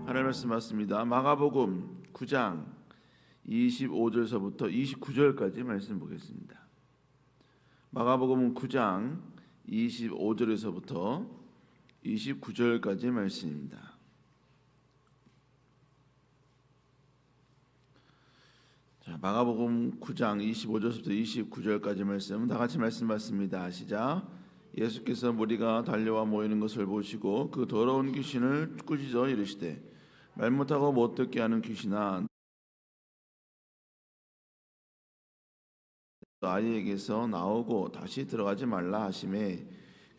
하나님 말씀 맞습니다. 마가복음 9장 25절서부터 29절까지 말씀 보겠습니다. 마가복음 9장 25절에서부터 29절까지 말씀입니다. 자, 마가복음 9장 25절부터 29절까지 말씀 다 같이 말씀 받습니다. 시작. 예수께서 무리가 달려와 모이는 것을 보시고 그 더러운 귀신을 꾸짖어 이르시되 말 못하고 못 듣게 하는 귀신아 아이에게서 나오고 다시 들어가지 말라 하시매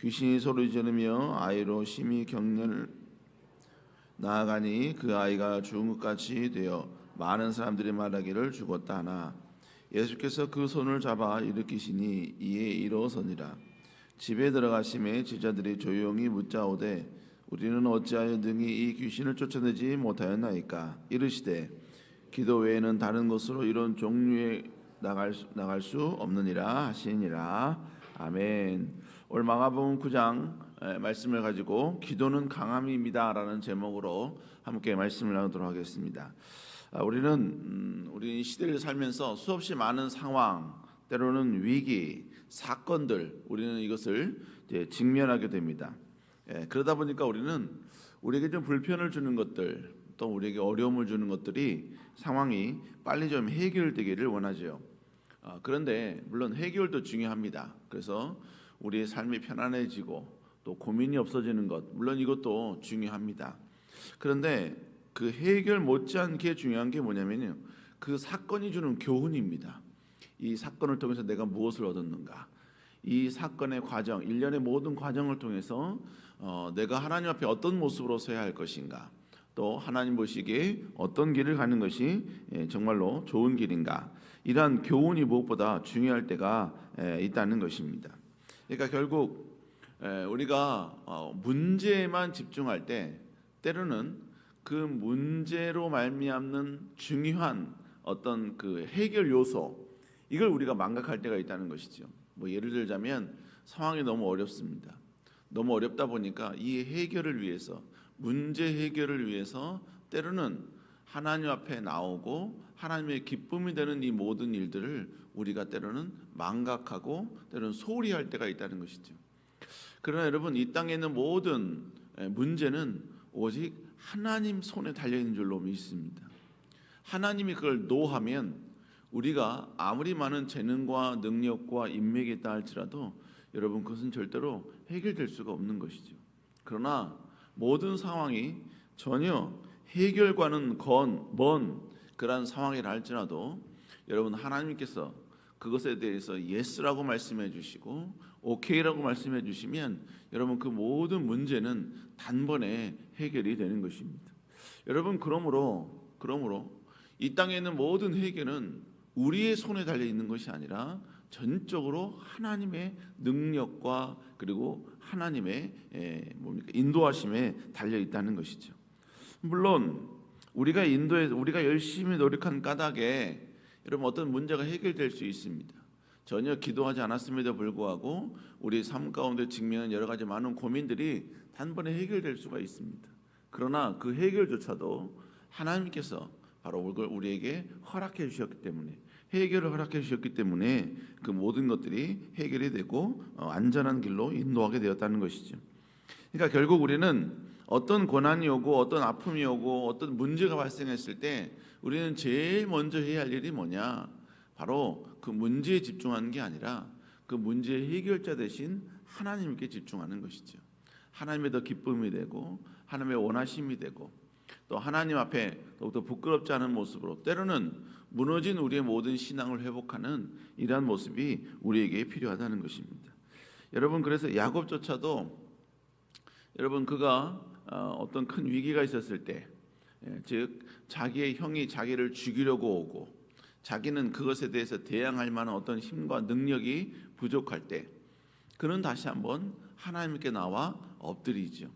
귀신이 소리 지르며 아이로 심히 격렬 나아가니 그 아이가 죽은 것 같이 되어 많은 사람들이 말하기를 죽었다 하나 예수께서 그 손을 잡아 일으키시니 이에 일어서니라. 집에 들어가심에 제자들이 조용히 묻자오되 우리는 어찌하여 능히 이 귀신을 쫓아내지 못하였나이까. 이르시되 기도 외에는 다른 것으로 이런 종류의 나갈 수 없느니라 하시니라. 아멘. 오늘 마가복음 9장 말씀을 가지고 기도는 강함입니다라는 제목으로 함께 말씀을 나누도록 하겠습니다. 우리 시대를 살면서 수없이 많은 상황, 때로는 위기, 사건들, 우리는 이것을 이제 직면하게 됩니다. 그러다 보니까 우리는 우리에게 좀 불편을 주는 것들, 또 우리에게 어려움을 주는 것들이 상황이 빨리 좀 해결되기를 원하죠. 그런데 물론 해결도 중요합니다. 그래서 우리의 삶이 편안해지고 또 고민이 없어지는 것, 물론 이것도 중요합니다. 그런데 그 해결 못지않게 중요한 게 뭐냐면요, 그 사건이 주는 교훈입니다. 이 사건을 통해서 내가 무엇을 얻었는가, 이 사건의 과정, 일련의 모든 과정을 통해서 내가 하나님 앞에 어떤 모습으로 서야 할 것인가, 또 하나님 보시기에 어떤 길을 가는 것이 정말로 좋은 길인가, 이러한 교훈이 무엇보다 중요할 때가 있다는 것입니다. 그러니까 결국 우리가 문제에만 집중할 때 때로는 그 문제로 말미암는 중요한 어떤 그 해결 요소, 이걸 우리가 망각할 때가 있다는 것이죠. 뭐 예를 들자면 상황이 너무 어렵습니다. 너무 어렵다 보니까 이 해결을 위해서, 문제 해결을 위해서 때로는 하나님 앞에 나오고 하나님의 기쁨이 되는 이 모든 일들을 우리가 때로는 망각하고 때로는 소홀히 할 때가 있다는 것이죠. 그러나 여러분, 이 땅에 있는 모든 문제는 오직 하나님 손에 달려있는 줄로 믿습니다. 하나님이 그걸 노하면 우리가 아무리 많은 재능과 능력과 인맥이 있다 할지라도 여러분, 그것은 절대로 해결될 수가 없는 것이죠. 그러나 모든 상황이 전혀 해결과는 먼 그러한 상황이라 할지라도 여러분, 하나님께서 그것에 대해서 예스라고 말씀해 주시고 오케이라고 말씀해 주시면 여러분, 그 모든 문제는 단번에 해결이 되는 것입니다. 여러분, 그러므로 이 땅에 있는 모든 해결은 우리의 손에 달려 있는 것이 아니라 전적으로 하나님의 능력과 그리고 하나님의 인도하심에 달려 있다는 것이죠. 물론 우리가 열심히 노력한 까닭에 여러분 어떤 문제가 해결될 수 있습니다. 전혀 기도하지 않았음에도 불구하고 우리 삶 가운데 직면한 여러 가지 많은 고민들이 단번에 해결될 수가 있습니다. 그러나 그 해결조차도 하나님께서 바로 우리에게 허락해 주셨기 때문에, 해결을 허락해 주셨기 때문에 그 모든 것들이 해결이 되고 안전한 길로 인도하게 되었다는 것이죠. 그러니까 결국 우리는 어떤 고난이 오고 어떤 아픔이 오고 어떤 문제가 발생했을 때 우리는 제일 먼저 해야 할 일이 뭐냐? 바로 그 문제에 집중하는 게 아니라 그 문제의 해결자 대신 하나님께 집중하는 것이죠. 하나님의 더 기쁨이 되고 하나님의 원하심이 되고 또 하나님 앞에 더욱더 부끄럽지 않은 모습으로 때로는 무너진 우리의 모든 신앙을 회복하는 이러한 모습이 우리에게 필요하다는 것입니다. 여러분, 그래서 야곱조차도 여러분, 그가 어떤 큰 위기가 있었을 때, 즉 자기의 형이 자기를 죽이려고 오고 자기는 그것에 대해서 대항할 만한 어떤 힘과 능력이 부족할 때 그는 다시 한번 하나님께 나와 엎드리죠.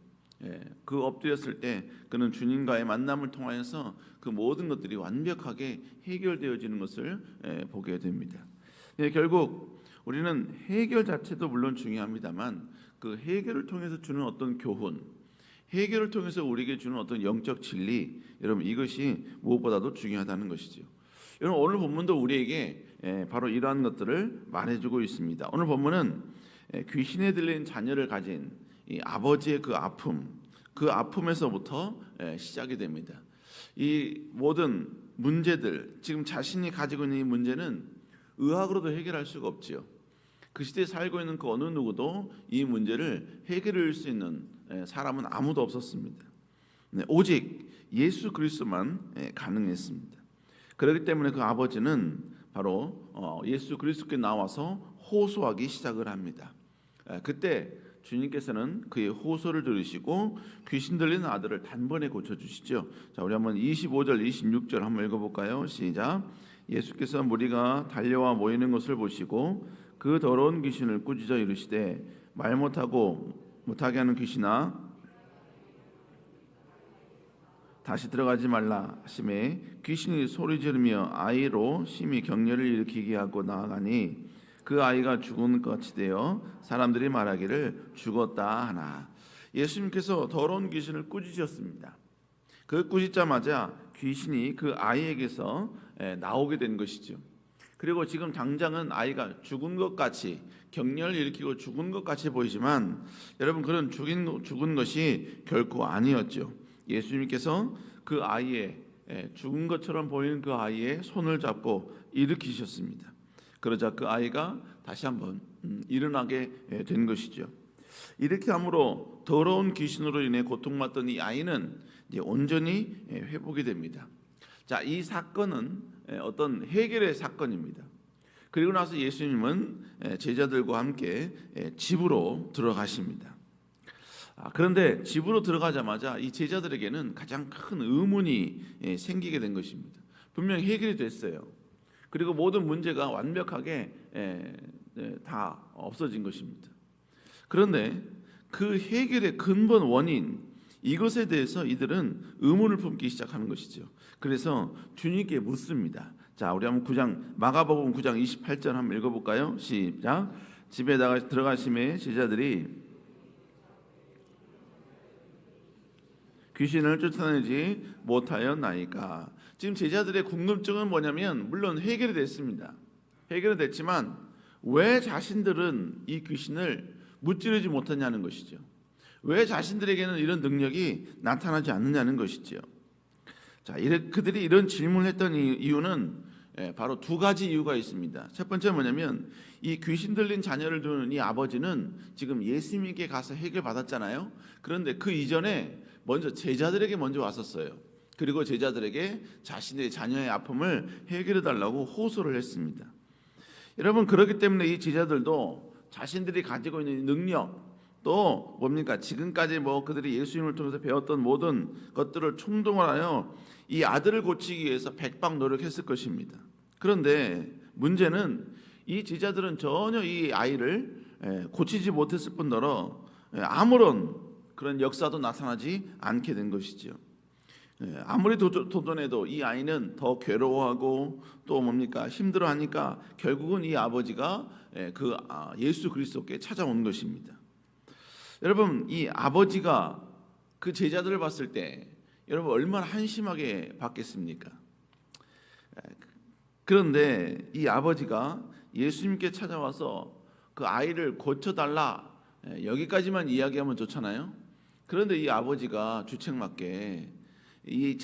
그 엎드렸을 때 그는 주님과의 만남을 통하여서 그 모든 것들이 완벽하게 해결되어지는 것을 보게 됩니다. 결국 우리는 해결 자체도 물론 중요합니다만 그 해결을 통해서 주는 어떤 교훈, 해결을 통해서 우리에게 주는 어떤 영적 진리, 여러분 이것이 무엇보다도 중요하다는 것이죠. 여러분 오늘 본문도 우리에게 바로 이러한 것들을 말해주고 있습니다. 오늘 본문은 귀신에 들린 자녀를 가진 이 아버지의 그 아픔, 그 아픔에서부터 시작이 됩니다. 이 모든 문제들, 지금 자신이 가지고 있는 이 문제는 의학으로도 해결할 수가 없지요. 그 시대에 살고 있는 그 어느 누구도 이 문제를 해결할 수 있는 사람은 아무도 없었습니다. 오직 예수 그리스도만 가능했습니다. 그렇기 때문에 그 아버지는 바로 예수 그리스도께 나와서 호소하기 시작을 합니다. 그때 주님께서는 그의 호소를 들으시고 귀신 들린 아들을 단번에 고쳐주시죠. 자, 우리 한번 25절 26절 한번 읽어볼까요? 시작. 예수께서 무리가 달려와 모이는 것을 보시고 그 더러운 귀신을 꾸짖어 이르시되 말 못하게 하는 귀신아 다시 들어가지 말라 하시매 귀신이 소리 지르며 아이로 심히 격려를 일으키게 하고 나아가니 그 아이가 죽은 것 같이 되어 사람들이 말하기를 죽었다 하나. 예수님께서 더러운 귀신을 꾸짖으셨습니다. 그 꾸짖자마자 귀신이 그 아이에게서 나오게 된 것이죠. 그리고 지금 당장은 아이가 죽은 것 같이 격려를 일으키고 죽은 것 같이 보이지만 여러분 그런 죽은 것이 결코 아니었죠. 예수님께서 그 아이의 죽은 것처럼 보이는 그 아이의 손을 잡고 일으키셨습니다. 그러자 그 아이가 다시 한번 일어나게 된 것이죠. 이렇게 함으로 더러운 귀신으로 인해 고통받던 이 아이는 이제 온전히 회복이 됩니다. 자, 이 사건은 어떤 해결의 사건입니다. 그리고 나서 예수님은 제자들과 함께 집으로 들어가십니다. 그런데 집으로 들어가자마자 이 제자들에게는 가장 큰 의문이 생기게 된 것입니다. 분명히 해결이 됐어요. 그리고 모든 문제가 완벽하게 다 없어진 것입니다. 그런데 그 해결의 근본 원인 이것에 대해서 이들은 의문을 품기 시작하는 것이죠. 그래서 주님께 묻습니다. 자, 우리 한번 마가복음 9장 28절 한번 읽어볼까요? 시작. 집에 들어가심에 제자들이 귀신을 쫓아내지 못하였나이까. 지금 제자들의 궁금증은 뭐냐면 물론 해결이 됐습니다. 해결이 됐지만 왜 자신들은 이 귀신을 무찌르지 못하냐는 것이죠. 왜 자신들에게는 이런 능력이 나타나지 않느냐는 것이죠. 자, 그들이 이런 질문을 했던 이유는 바로 두 가지 이유가 있습니다. 첫 번째 뭐냐면 이 귀신 들린 자녀를 두는 이 아버지는 지금 예수님께 가서 해결받았잖아요. 그런데 그 이전에 먼저 제자들에게 먼저 왔었어요. 그리고 제자들에게 자신의 자녀의 아픔을 해결해 달라고 호소를 했습니다. 여러분 그렇기 때문에 이 제자들도 자신들이 가지고 있는 능력 또 뭡니까 지금까지 그들이 예수님을 통해서 배웠던 모든 것들을 총동원하여 이 아들을 고치기 위해서 백방 노력했을 것입니다. 그런데 문제는 이 제자들은 전혀 이 아이를 고치지 못했을 뿐더러 아무런 그런 역사도 나타나지 않게 된 것이죠. 아무리 도전해도 이 아이는 더 괴로워하고 또 힘들어하니까 결국은 이 아버지가 예수 그리스도께 찾아온 것입니다. 여러분 이 아버지가 그 제자들을 봤을 때 여러분 얼마나 한심하게 봤겠습니까? 그런데 이 아버지가 예수님께 찾아와서 그 아이를 고쳐달라 여기까지만 이야기하면 좋잖아요. 그런데 이 아버지가 주책맞게 이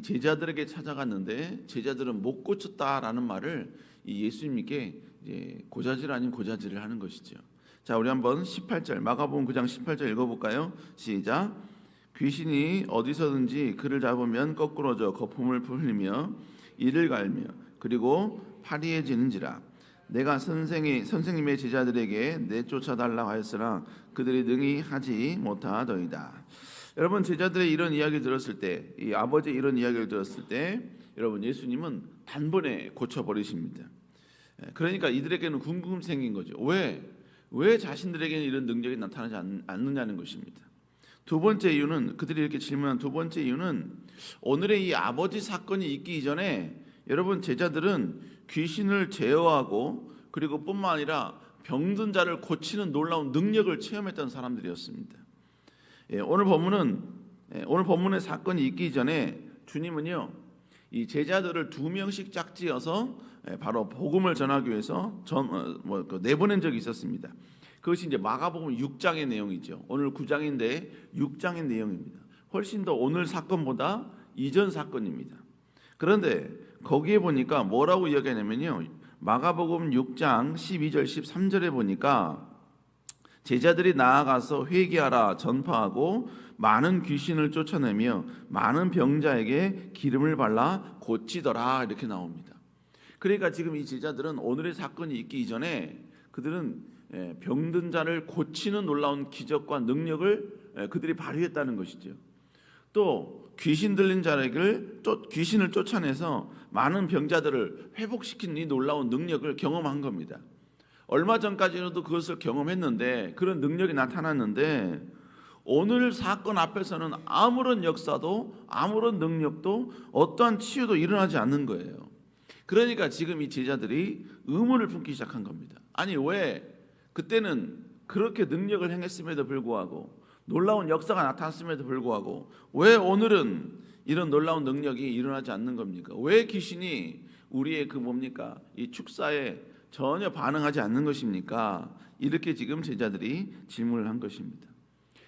제자들에게 찾아갔는데 제자들은 못 고쳤다라는 말을 이 예수님께 이제 고자질 아닌 고자질을 하는 것이죠. 자, 우리 한번 18절 마가복음 9장 18절 읽어볼까요? 시작. 귀신이 어디서든지 그를 잡으면 거꾸러져 거품을 흘리며 이를 갈며 그리고 파리해지는지라. 내가 선생님의 제자들에게 내쫓아달라고 하였으나 그들이 능히 하지 못하더이다. 여러분 제자들의 이런 이야기를 들었을 때, 이 아버지의 이런 이야기를 들었을 때, 여러분 예수님은 단번에 고쳐버리십니다. 그러니까 이들에게는 궁금증이 생긴 거죠. 왜 자신들에게는 이런 능력이 나타나지 않느냐는 것입니다. 두 번째 이유는 그들이 이렇게 질문한 두 번째 이유는 오늘의 이 아버지 사건이 있기 이전에 여러분 제자들은 귀신을 제어하고 그리고 뿐만 아니라 병든 자를 고치는 놀라운 능력을 체험했던 사람들이었습니다. 오늘 본문의 사건이 있기 전에 주님은요, 이 제자들을 2명씩 짝지어서 바로 복음을 전하기 위해서 내보낸 적이 있었습니다. 그것이 이제 마가복음 6장의 내용이죠. 오늘 9장인데 6장의 내용입니다. 훨씬 더 오늘 사건보다 이전 사건입니다. 그런데 거기에 보니까 뭐라고 이야기하냐면요, 마가복음 6장 12절 13절에 보니까 제자들이 나아가서 회개하라 전파하고 많은 귀신을 쫓아내며 많은 병자에게 기름을 발라 고치더라, 이렇게 나옵니다. 그러니까 지금 이 제자들은 오늘의 사건이 있기 이전에 그들은 병든 자를 고치는 놀라운 기적과 능력을 그들이 발휘했다는 것이죠. 또 귀신 들린 자를 귀신을 쫓아내서 많은 병자들을 회복시킨 이 놀라운 능력을 경험한 겁니다. 얼마 전까지도 그것을 경험했는데, 그런 능력이 나타났는데, 오늘 사건 앞에서는 아무런 역사도 아무런 능력도 어떠한 치유도 일어나지 않는 거예요. 그러니까 지금 이 제자들이 의문을 품기 시작한 겁니다. 아니, 왜 그때는 그렇게 능력을 행했음에도 불구하고, 놀라운 역사가 나타났음에도 불구하고, 왜 오늘은 이런 놀라운 능력이 일어나지 않는 겁니까? 왜 귀신이 우리의 이 축사에 전혀 반응하지 않는 것입니까? 이렇게 지금 제자들이 질문을 한 것입니다.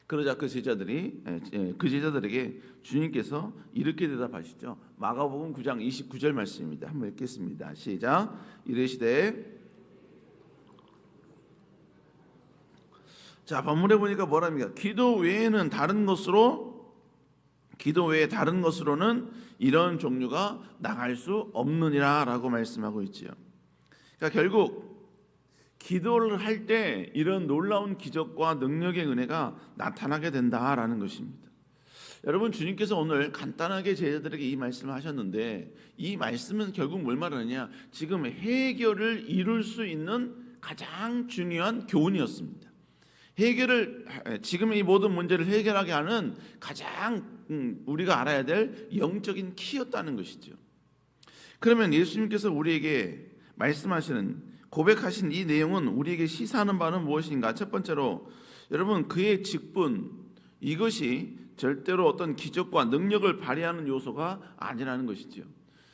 그러자 그 제자들에게 주님께서 이렇게 대답하시죠. 마가복음 9장 29절 말씀입니다. 한번 읽겠습니다. 시작. 이르시되, 자, 본문에 보니까 뭐랍니까? 기도 외에 다른 것으로는 이런 종류가 나갈 수 없느니라라고 말씀하고 있지요. 그러니까 결국 기도를 할 때 이런 놀라운 기적과 능력의 은혜가 나타나게 된다라는 것입니다. 여러분, 주님께서 오늘 간단하게 제자들에게 이 말씀을 하셨는데, 이 말씀은 결국 뭘 말하느냐? 지금 해결을 이룰 수 있는 가장 중요한 교훈이었습니다. 지금 이 모든 문제를 해결하게 하는 가장 우리가 알아야 될 영적인 키였다는 것이죠. 그러면 예수님께서 우리에게 고백하신 이 내용은 우리에게 시사하는 바는 무엇인가? 첫 번째로, 여러분, 그의 직분, 이것이 절대로 어떤 기적과 능력을 발휘하는 요소가 아니라는 것이죠.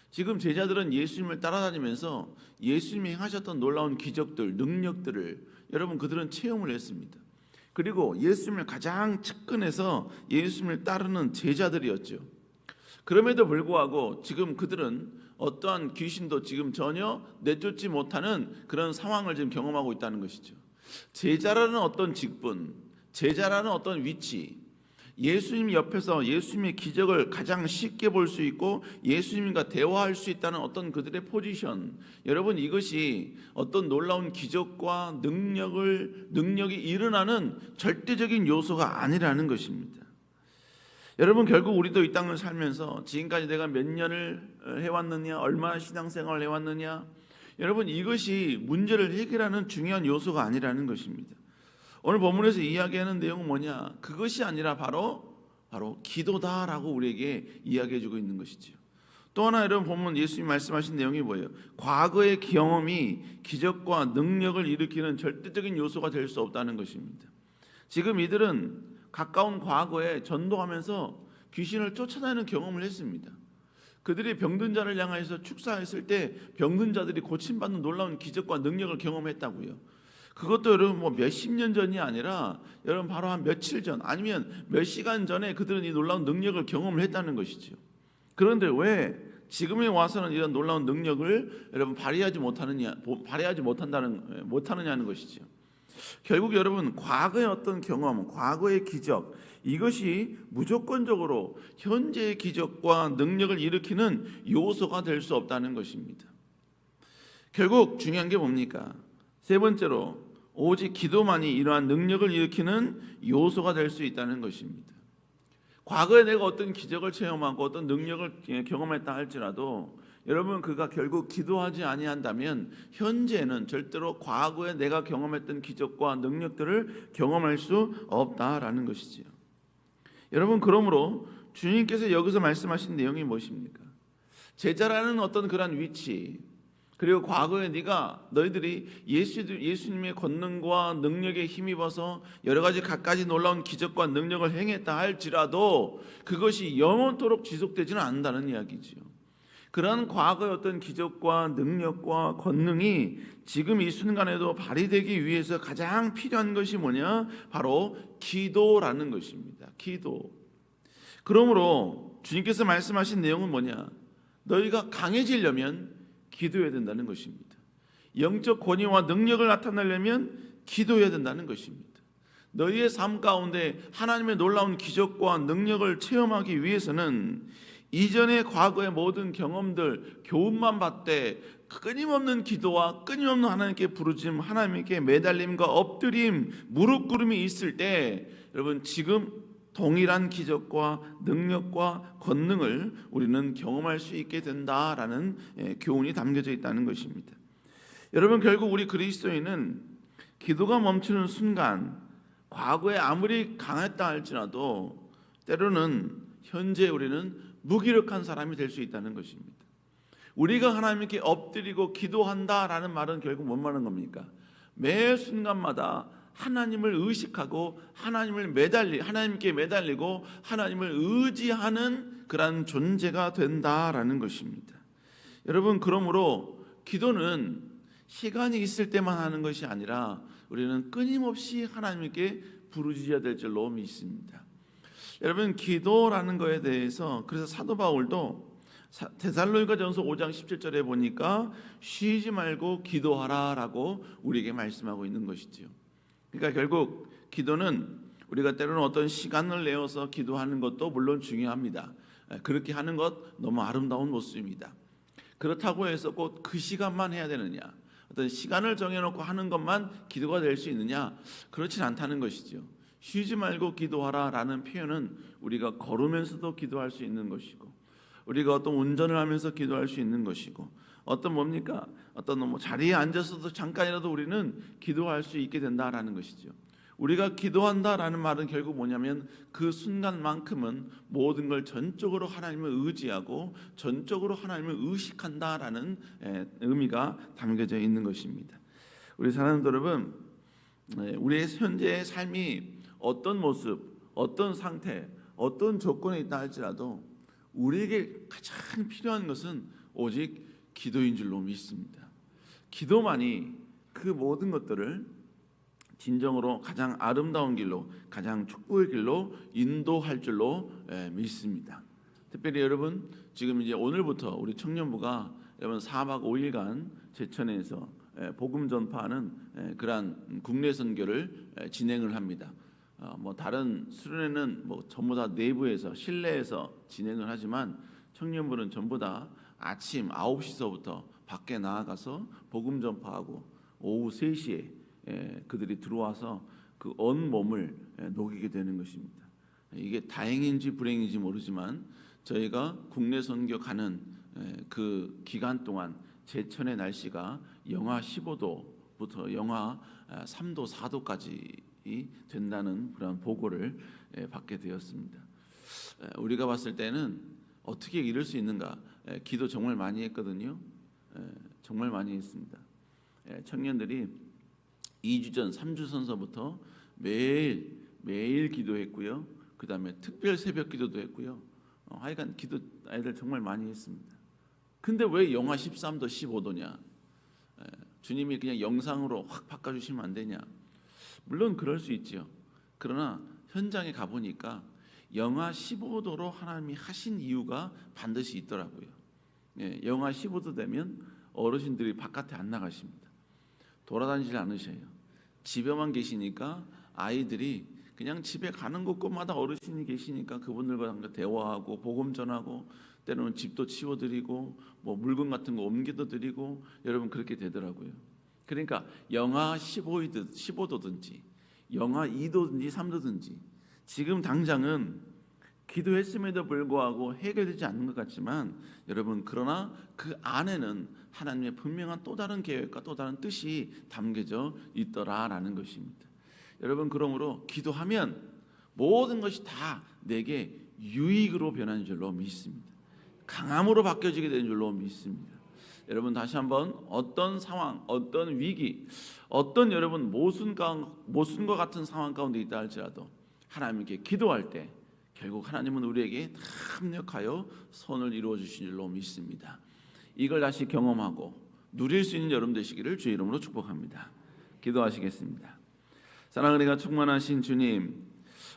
지금 제자들은 예수님을 따라다니면서 예수님이 행하셨던 놀라운 기적들, 능력들을 여러분 그들은 체험을 했습니다. 그리고 예수님을 가장 측근해서 예수님을 따르는 제자들이었죠. 그럼에도 불구하고 지금 그들은 어떠한 귀신도 지금 전혀 내쫓지 못하는 그런 상황을 지금 경험하고 있다는 것이죠. 제자라는 어떤 직분, 제자라는 어떤 위치, 예수님 옆에서 예수님의 기적을 가장 쉽게 볼 수 있고 예수님과 대화할 수 있다는 어떤 그들의 포지션, 여러분, 이것이 어떤 놀라운 기적과 능력이 일어나는 절대적인 요소가 아니라는 것입니다. 여러분, 결국 우리도 이 땅을 살면서 지금까지 내가 몇 년을 해왔느냐, 얼마나 신앙생활을 해왔느냐, 여러분, 이것이 문제를 해결하는 중요한 요소가 아니라는 것입니다. 오늘 본문에서 이야기하는 내용은 뭐냐? 그것이 아니라 바로 기도다라고 우리에게 이야기해주고 있는 것이죠. 또 하나, 여러분, 본문 예수님이 말씀하신 내용이 뭐예요? 과거의 경험이 기적과 능력을 일으키는 절대적인 요소가 될 수 없다는 것입니다. 지금 이들은 가까운 과거에 전도하면서 귀신을 쫓아내는 경험을 했습니다. 그들이 병든 자를 향해서 축사했을 때 병든 자들이 고침받는 놀라운 기적과 능력을 경험했다고요. 그것도 여러분 몇십 년 전이 아니라 여러분 바로 한 며칠 전, 아니면 몇 시간 전에 그들은 이 놀라운 능력을 경험을 했다는 것이죠. 그런데 왜 지금에 와서는 이런 놀라운 능력을 여러분 발휘하지 못하느냐는 것이죠. 결국 여러분, 과거의 어떤 경험, 과거의 기적, 이것이 무조건적으로 현재의 기적과 능력을 일으키는 요소가 될 수 없다는 것입니다. 결국 중요한 게 뭡니까? 세 번째로, 오직 기도만이 이러한 능력을 일으키는 요소가 될 수 있다는 것입니다. 과거에 내가 어떤 기적을 체험하고 어떤 능력을 경험했다 할지라도 여러분, 그가 결국 기도하지 아니한다면 현재는 절대로 과거에 내가 경험했던 기적과 능력들을 경험할 수 없다라는 것이지요. 여러분, 그러므로 주님께서 여기서 말씀하신 내용이 무엇입니까? 제자라는 어떤 그런 위치, 그리고 과거에 너희들이 예수님의 권능과 능력에 힘입어서 여러 가지 갖가지 놀라운 기적과 능력을 행했다 할지라도 그것이 영원토록 지속되지는 않는다는 이야기지요. 그러한 과거의 어떤 기적과 능력과 권능이 지금 이 순간에도 발휘되기 위해서 가장 필요한 것이 뭐냐? 바로 기도라는 것입니다. 기도. 그러므로 주님께서 말씀하신 내용은 뭐냐? 너희가 강해지려면 기도해야 된다는 것입니다. 영적 권위와 능력을 나타내려면 기도해야 된다는 것입니다. 너희의 삶 가운데 하나님의 놀라운 기적과 능력을 체험하기 위해서는 이전의 과거의 모든 경험들, 교훈만 받되 끊임없는 기도와 끊임없는 하나님께 부르짖음, 하나님께 매달림과 엎드림, 무릎 꿇음이 있을 때 여러분 지금 동일한 기적과 능력과 권능을 우리는 경험할 수 있게 된다라는 교훈이 담겨져 있다는 것입니다. 여러분 결국 우리 그리스도인은 기도가 멈추는 순간 과거에 아무리 강했다 할지라도 때로는 현재 우리는 무기력한 사람이 될 수 있다는 것입니다. 우리가 하나님께 엎드리고 기도한다라는 말은 결국 뭔 말인 겁니까? 매 순간마다 하나님을 의식하고 하나님께 매달리고 하나님을 의지하는 그러한 존재가 된다라는 것입니다. 여러분 그러므로 기도는 시간이 있을 때만 하는 것이 아니라 우리는 끊임없이 하나님께 부르짖어야 될 줄로 믿습니다. 여러분 기도라는 것에 대해서 그래서 사도 바울도 데살로니가전서 5장 17절에 보니까 쉬지 말고 기도하라라고 우리에게 말씀하고 있는 것이지요. 그러니까 결국 기도는 우리가 때로는 어떤 시간을 내어서 기도하는 것도 물론 중요합니다. 그렇게 하는 것 너무 아름다운 모습입니다. 그렇다고 해서 꼭 그 시간만 해야 되느냐, 어떤 시간을 정해놓고 하는 것만 기도가 될 수 있느냐, 그렇진 않다는 것이죠. 쉬지 말고 기도하라라는 표현은 우리가 걸으면서도 기도할 수 있는 것이고, 우리가 어떤 운전을 하면서 기도할 수 있는 것이고, 어떤 자리에 앉아서도 잠깐이라도 우리는 기도할 수 있게 된다라는 것이죠. 우리가 기도한다라는 말은 결국 뭐냐면 그 순간만큼은 모든 걸 전적으로 하나님을 의지하고 전적으로 하나님을 의식한다라는 의미가 담겨져 있는 것입니다. 우리 사랑하는 여러분, 우리의 현재의 삶이 어떤 모습, 어떤 상태, 어떤 조건에 있다 할지라도 우리에게 가장 필요한 것은 오직 기도인 줄로 믿습니다. 기도만이 그 모든 것들을 진정으로 가장 아름다운 길로, 가장 축복의 길로 인도할 줄로 믿습니다. 특별히 여러분 지금 이제 오늘부터 우리 청년부가 여러분 4박 5일간 제천에서 복음 전파하는 그러한 국내 선교를 진행을 합니다. 다른 수련회는 전부 다 내부에서 실내에서 진행을 하지만 청년부는 전부 다 아침 9시서부터 밖에 나아가서 복음 전파하고 오후 3시에 그들이 들어와서 그 온 몸을 녹이게 되는 것입니다. 이게 다행인지 불행인지 모르지만 저희가 국내 선교 가는 그 기간 동안 제천의 날씨가 영하 15도부터 영하 3도, 4도까지 된다는 그런 보고를 받게 되었습니다. 우리가 봤을 때는 어떻게 이럴 수 있는가? 기도 정말 많이 했거든요. 정말 많이 했습니다. 청년들이 2주 전, 3주 선서부터 매일 기도했고요. 그 다음에 특별 새벽 기도도 했고요. 하여간 기도 아이들 정말 많이 했습니다. 근데 왜 영하 13도, 15도냐? 주님이 그냥 영상으로 확 바꿔주시면 안 되냐? 물론 그럴 수 있죠. 그러나 현장에 가보니까 영하 15도로 하나님이 하신 이유가 반드시 있더라고요. 영하 15도 되면 어르신들이 바깥에 안 나가십니다. 돌아다니지 않으셔요. 집에만 계시니까 아이들이 그냥 집에 가는 곳곳마다 어르신이 계시니까 그분들과 함께 대화하고 복음 전하고 때로는 집도 치워드리고 물건 같은 거 옮겨도 드리고 여러분 그렇게 되더라고요. 그러니까 영하 15도든지 영하 2도든지 3도든지 지금 당장은 기도했음에도 불구하고 해결되지 않는 것 같지만 여러분 그러나 그 안에는 하나님의 분명한 또 다른 계획과 또 다른 뜻이 담겨져 있더라라는 것입니다. 여러분 그러므로 기도하면 모든 것이 다 내게 유익으로 변하는 줄로 믿습니다. 강함으로 바뀌어지게 되는 줄로 믿습니다. 여러분 다시 한번 어떤 상황, 어떤 위기, 어떤 여러분 모순과 같은 상황 가운데 있다 할지라도 하나님께 기도할 때 결국 하나님은 우리에게 합력하여 선을 이루어 주신 줄로 믿습니다. 이걸 다시 경험하고 누릴 수 있는 여러분 되시기를 주의 이름으로 축복합니다. 기도하시겠습니다. 사랑을 내가 충만하신 주님,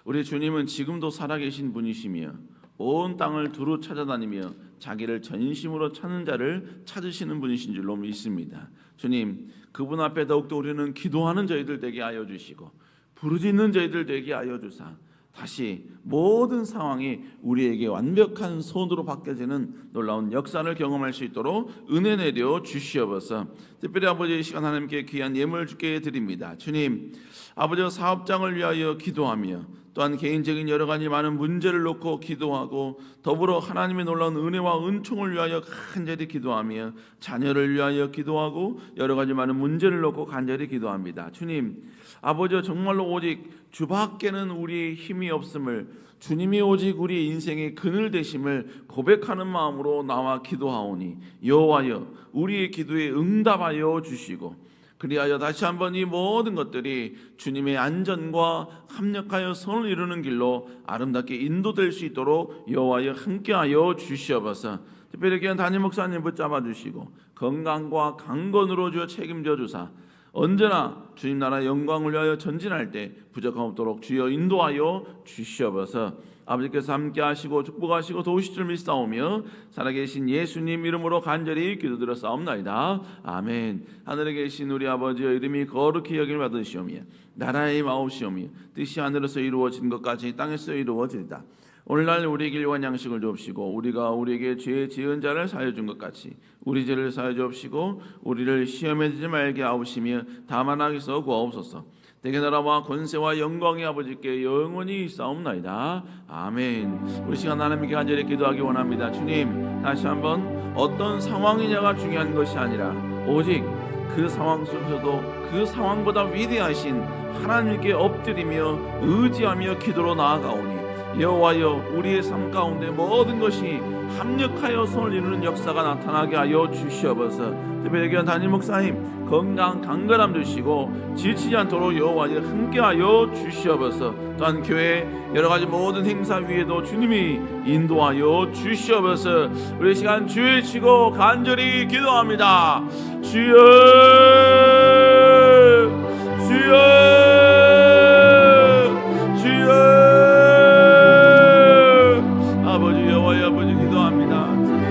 우리 주님은 지금도 살아계신 분이시며 온 땅을 두루 찾아다니며 자기를 전심으로 찾는 자를 찾으시는 분이신 줄로 믿습니다. 주님, 그분 앞에 더욱더 우리는 기도하는 저희들 되게 하여 주시고 부르짖는 저희들 되게 하여 주사 다시 모든 상황이 우리에게 완벽한 손으로 바뀌어지는 놀라운 역사를 경험할 수 있도록 은혜 내려 주시옵소서. 특별히 아버지 이 시간 하나님께 귀한 예물을 주께 드립니다. 주님, 아버지 사업장을 위하여 기도하며 또한 개인적인 여러 가지 많은 문제를 놓고 기도하고 더불어 하나님의 놀라운 은혜와 은총을 위하여 간절히 기도하며 자녀를 위하여 기도하고 여러 가지 많은 문제를 놓고 간절히 기도합니다. 주님, 아버지 정말로 오직 주밖에는 우리의 힘이 없음을, 주님이 오직 우리의 인생의 그늘 되심을 고백하는 마음으로 나와 기도하오니 여호와여 우리의 기도에 응답하여 주시고 그리하여 다시 한번 이 모든 것들이 주님의 안전과 합력하여 선을 이루는 길로 아름답게 인도될 수 있도록 여호와여 함께하여 주시옵소서. 특별히 귀한 담임 목사님 붙잡아 주시고 건강과 강건으로 주어 책임져 주사 언제나 주님 나라 영광을 위하여 전진할 때 부족함 없도록 주여 인도하여 주시옵소서. 아버지께서 함께하시고 축복하시고 도우실 줄 믿사오며 살아계신 예수님 이름으로 간절히 기도드렸사옵나이다. 아멘. 하늘에 계신 우리 아버지의 이름이 거룩히 여김을 받으시오며 나라의 마옵시오며 뜻이 하늘에서 이루어진 것까지 땅에서 이루어지리다. 오늘날 우리에게 일용할 양식을 주옵시고 우리가 우리에게 죄 지은 자를 사하여 준 것 같이 우리 죄를 사하여 주옵시고 우리를 시험에 들지 말게 하옵시며 다만 악에서 구하옵소서. 내게 나라와 권세와 영광이 아버지께 영원히 있사옵나이다. 아멘. 우리 시간 하나님께 간절히 기도하기 원합니다. 주님, 다시 한번 어떤 상황이냐가 중요한 것이 아니라 오직 그 상황 속에서도 그 상황보다 위대하신 하나님께 엎드리며 의지하며 기도로 나아가오니 여호와여 우리의 삶 가운데 모든 것이 합력하여 선을 이루는 역사가 나타나게 하여 주시옵소서. 특별히 귀한 담임 목사님 건강 강건함 주시고 지치지 않도록 여호와여 함께하여 주시옵소서. 또한 교회 여러가지 모든 행사 위에도 주님이 인도하여 주시옵소서. 우리 시간 주의 치고 간절히 기도합니다. 주여 주여 주여. 아버지 여호와여 아버지 기도합니다.